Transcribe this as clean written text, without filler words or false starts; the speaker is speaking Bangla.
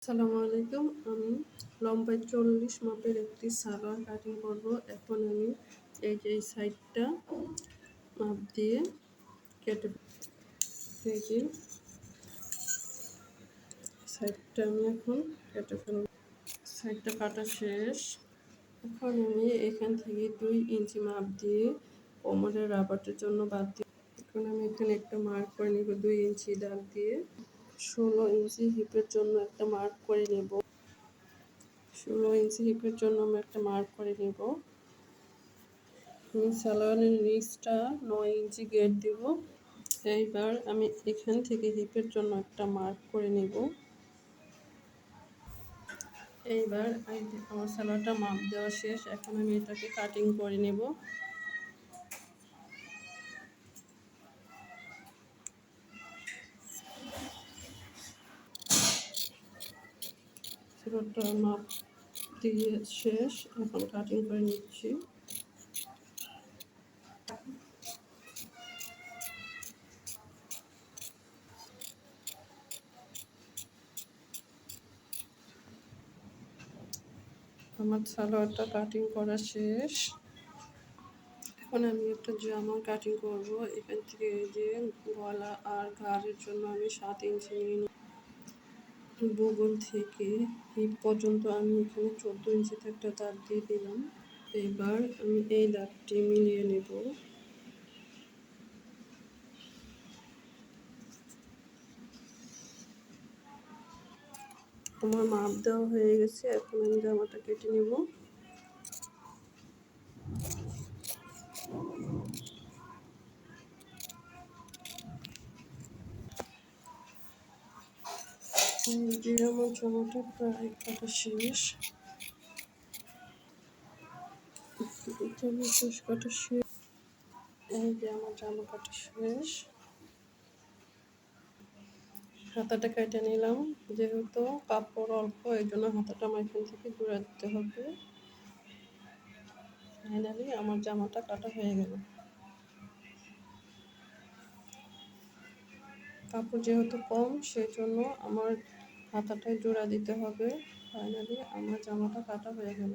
আসসালামু আলাইকুম। আমি লম্বায় 40 মাপের একটি সালোয়ার কাটিং করব। এখন আমি এই সাইডটা মাপ দিয়ে কেটে এই যে সাইডটা আমি এখন কেটে ফেলব। সাইডটা কাটা শেষ। এখন আমি এখান থেকে 2 ইঞ্চি মাপ দিয়ে কোমরের রাবারের জন্য বাদ দিই। এখন আমি এখানে একটা মার্ক করে নেব 2 ইঞ্চি দাগ দিয়ে। 16 ইঞ্চি হিপের জন্য একটা মার্ক করে নেব। 16 ইঞ্চি হিপের জন্য আমি একটা মার্ক করে নেব। আমি সালোয়ারের নিচটা 9 ইঞ্চি গেট দেব। এইবার আমি এখান থেকে হিপের জন্য একটা মার্ক করে নেব। এইবার আমার সালোয়ারটা মাপ দেওয়া শেষ। এখন আমি এটাকে কাটিং করে নেব। সালোয়ারটা মাপ দিয়ে শেষ। এখন কাটিং করে নিচ্ছি। আমার সালোয়ারটা কাটিং করা শেষ। এখন আমি একটা জামা কাটিং করব। এখান থেকে যে গলা আর ঘাড়ের জন্য আমি 7 ইঞ্চি নিয়ে নিই। বগল থেকে হিপ পর্যন্ত আমি এখানে 14 ইঞ্চিতে একটা দাগ দিয়ে দিলাম। এবার আমি এই দাগটি মিলিয়ে নেব। আমার মাপ দেওয়া হয়ে গেছে। এখন আমি জামাটা কেটে নেব। যে আমার জামাটা প্রায় কাটা শেষ। কাটা শেষ। এই যে আমার জামা কাটা শেষ। হাতাটা কেটে নিলাম। যেহেতু কাপড় অল্প, এই জন্য হাতাটা আমার এখান থেকে জোড়া দিতে হবে। ফাইনালি আমার জামাটা কাটা হয়ে গেল। কাপড় যেহেতু কম, সেই জন্য আমার হাতাটায় জোড়া দিতে হবে। ফাইনালি আমার জামাটা কাটা হয়ে গেল।